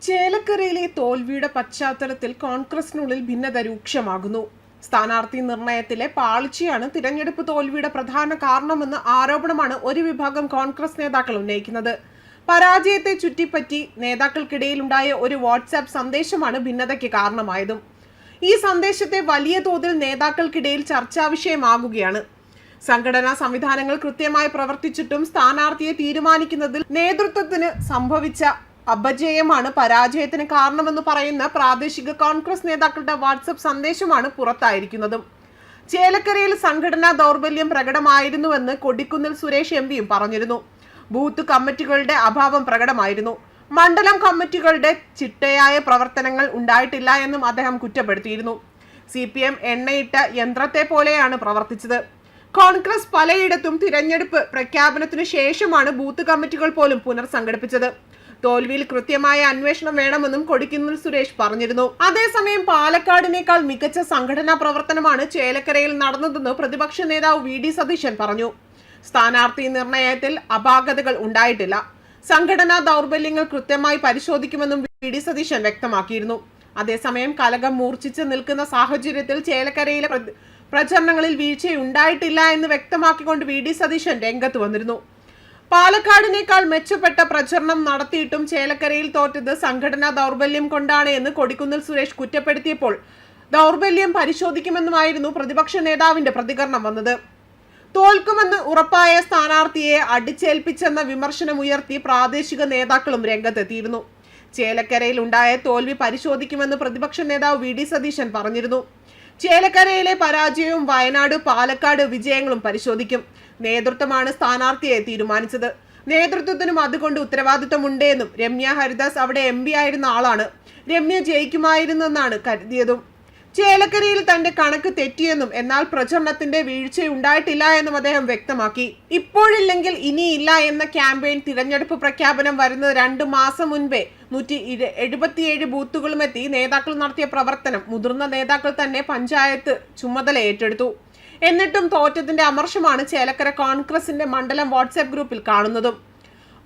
ചേലക്കരയിലെ തോൽവിയുടെ പശ്ചാത്തലത്തിൽ കോൺഗ്രസിനുള്ളിൽ ഭിന്നത രൂക്ഷമാകുന്നു. സ്ഥാനാർത്ഥി നിർണയത്തിലെ പാളിച്ചയാണ് തിരഞ്ഞെടുപ്പ് തോൽവിയുടെ പ്രധാന കാരണമെന്ന ആരോപണമാണ് ഒരു വിഭാഗം കോൺഗ്രസ് നേതാക്കൾ ഉന്നയിക്കുന്നത്. പരാജയത്തെ ചുറ്റിപ്പറ്റി നേതാക്കൾക്കിടയിലുണ്ടായ ഒരു വാട്സാപ്പ് സന്ദേശമാണ് ഭിന്നതയ്ക്ക് കാരണമായതും. ഈ സന്ദേശത്തെ വലിയ തോതിൽ നേതാക്കൾക്കിടയിൽ ചർച്ചാ വിഷയമാകുകയാണ്. സംഘടനാ സംവിധാനങ്ങൾ കൃത്യമായി പ്രവർത്തിച്ചിട്ടും സ്ഥാനാർത്ഥിയെ തീരുമാനിക്കുന്നതിൽ നേതൃത്വത്തിന് സംഭവിച്ച അപജയമാണ് പരാജയത്തിന് കാരണമെന്ന് പറയുന്ന പ്രാദേശിക കോൺഗ്രസ് നേതാക്കളുടെ വാട്സപ്പ് സന്ദേശമാണ് പുറത്തായിരിക്കുന്നതും. ചേലക്കരയിൽ സംഘടനാ ദൗർബല്യം പ്രകടമായിരുന്നുവെന്ന് കൊടിക്കുന്നിൽ സുരേഷ് എംപിയും പറഞ്ഞിരുന്നു. ബൂത്ത് കമ്മിറ്റികളുടെ അഭാവം പ്രകടമായിരുന്നു. മണ്ഡലം കമ്മിറ്റികളുടെ ചിട്ടയായ പ്രവർത്തനങ്ങൾ ഉണ്ടായിട്ടില്ല എന്നും അദ്ദേഹം കുറ്റപ്പെടുത്തിയിരുന്നു. CPM എണ്ണയിട്ട യന്ത്രത്തെ പോലെയാണ് പ്രവർത്തിച്ചത്. കോൺഗ്രസ് പലയിടത്തും തിരഞ്ഞെടുപ്പ് പ്രഖ്യാപനത്തിനു ശേഷമാണ് ബൂത്ത് കമ്മിറ്റികൾ പോലും പുനർസംഘടിപ്പിച്ചത്. തോൽവിയിൽ കൃത്യമായ അന്വേഷണം വേണമെന്നും കൊടിക്കുന്നിൽ സുരേഷ് പറഞ്ഞിരുന്നു. അതേസമയം പാലക്കാടിനേക്കാൾ മികച്ച സംഘടനാ പ്രവർത്തനമാണ് ചേലക്കരയിൽ നടന്നതെന്ന് പ്രതിപക്ഷ നേതാവ് VD സതീശൻ പറഞ്ഞു. സ്ഥാനാർത്ഥി നിർണയത്തിൽ അപാകതകൾ ഉണ്ടായിട്ടില്ല. സംഘടനാ ദൗർബല്യങ്ങൾ കൃത്യമായി പരിശോധിക്കുമെന്നും VD സതീശൻ വ്യക്തമാക്കിയിരുന്നു. അതേസമയം കലകം മൂർച്ഛിച്ച് നിൽക്കുന്ന സാഹചര്യത്തിൽ ചേലക്കരയിലെ പ്രചരണങ്ങളിൽ വീഴ്ചയുണ്ടായിട്ടില്ല എന്ന് വ്യക്തമാക്കിക്കൊണ്ട് VD സതീശൻ രംഗത്ത് വന്നിരുന്നു. പാലക്കാടിനേക്കാൾ മെച്ചപ്പെട്ട പ്രചരണം നടത്തിയിട്ടും ചേലക്കരയിൽ തോറ്റത് സംഘടനാ ദൗർബല്യം കൊണ്ടാണ് എന്ന് കൊടിക്കുന്നിൽ സുരേഷ് കുറ്റപ്പെടുത്തിയപ്പോൾ ദൗർബല്യം പരിശോധിക്കുമെന്നുമായിരുന്നു പ്രതിപക്ഷ നേതാവിന്റെ പ്രതികരണം വന്നത്. തോൽക്കുമെന്ന് ഉറപ്പായ സ്ഥാനാർത്ഥിയെ അടിച്ചേൽപ്പിച്ചെന്ന വിമർശനമുയർത്തി പ്രാദേശിക നേതാക്കളും രംഗത്തെത്തിയിരുന്നു. ചേലക്കരയിൽ ഉണ്ടായ തോൽവി പരിശോധിക്കുമെന്ന് പ്രതിപക്ഷ നേതാവ് VD സതീശൻ പറഞ്ഞിരുന്നു. ചേലക്കരയിലെ പരാജയവും വയനാട് പാലക്കാട് വിജയങ്ങളും പരിശോധിക്കും. നേതൃത്വമാണ് സ്ഥാനാർത്ഥിയെ തീരുമാനിച്ചത്. നേതൃത്വത്തിനും അതുകൊണ്ട് ഉത്തരവാദിത്തമുണ്ടെന്നും രമ്യ ഹരിദാസ് അവിടെ MP ആയിരുന്ന ആളാണ്. രമ്യ ജയിക്കുമായിരുന്നെന്നാണ് കരുതിയതും. ചേലക്കരയിൽ തന്റെ കണക്ക് തെറ്റിയെന്നും എന്നാൽ പ്രചരണത്തിന്റെ വീഴ്ചയുണ്ടായിട്ടില്ല എന്നും അദ്ദേഹം വ്യക്തമാക്കി. ഇപ്പോഴില്ലെങ്കിൽ ഇനിയില്ല എന്ന ക്യാമ്പയിൻ തിരഞ്ഞെടുപ്പ് പ്രഖ്യാപനം വരുന്നത് 2 മാസം മുൻപേ 177 ബൂത്തുകളുമെത്തി നേതാക്കൾ നടത്തിയ പ്രവർത്തനം മുതിർന്ന നേതാക്കൾ തന്നെ പഞ്ചായത്ത് ചുമതല ഏറ്റെടുത്തു. എന്നിട്ടും തോറ്റതിന്റെ അമർഷമാണ് ചേലക്കര കോൺഗ്രസിന്റെ മണ്ഡലം വാട്സാപ്പ് ഗ്രൂപ്പിൽ കാണുന്നതും.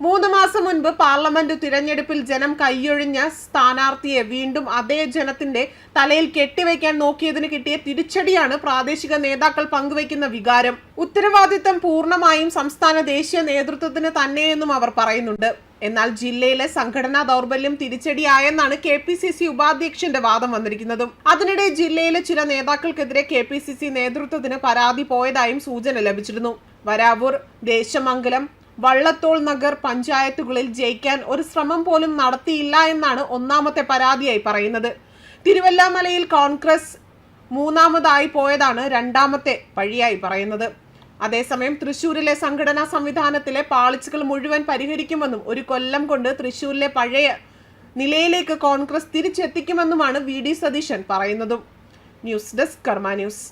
3 മാസം മുൻപ് പാർലമെന്റ് തിരഞ്ഞെടുപ്പിൽ ജനം കൈയൊഴിഞ്ഞ സ്ഥാനാർത്ഥിയെ വീണ്ടും അതേ ജനത്തിന്റെ തലയിൽ കെട്ടിവയ്ക്കാൻ നോക്കിയതിന് കിട്ടിയ തിരിച്ചടിയാണ് പ്രാദേശിക നേതാക്കൾ പങ്കുവയ്ക്കുന്ന വികാരം. ഉത്തരവാദിത്തം പൂർണ്ണമായും സംസ്ഥാന ദേശീയ നേതൃത്വത്തിന് തന്നെയെന്നും അവർ പറയുന്നുണ്ട്. എന്നാൽ ജില്ലയിലെ സംഘടനാ ദൗർബല്യം തിരിച്ചടിയായെന്നാണ് KPCC ഉപാധ്യക്ഷന്റെ വാദം വന്നിരിക്കുന്നതും. അതിനിടെ ജില്ലയിലെ ചില നേതാക്കൾക്കെതിരെ KPCC നേതൃത്വത്തിന് പരാതി പോയതായും സൂചന ലഭിച്ചിരുന്നു. വരാവൂർ, ദേശമംഗലം, വള്ളത്തോൾ നഗർ പഞ്ചായത്തുകളിൽ ജയിക്കാൻ ഒരു ശ്രമം പോലും നടത്തിയില്ല എന്നാണ് ഒന്നാമത്തെ പരാതിയായി പറയുന്നത്. തിരുവല്ലാമലയിൽ കോൺഗ്രസ് 3ാമതായി പോയതാണ് രണ്ടാമത്തെ പഴിയായി പറയുന്നത്. അതേസമയം തൃശൂരിലെ സംഘടനാ സംവിധാനത്തിലെ പാളിച്ചകൾ മുഴുവൻ പരിഹരിക്കുമെന്നും 1 കൊല്ലം കൊണ്ട് തൃശൂരിലെ പഴയ നിലയിലേക്ക് കോൺഗ്രസ് തിരിച്ചെത്തിക്കുമെന്നുമാണ് VD സതീശൻ പറയുന്നതും. ന്യൂസ് ഡെസ്ക് കർമ്മ ന്യൂസ്.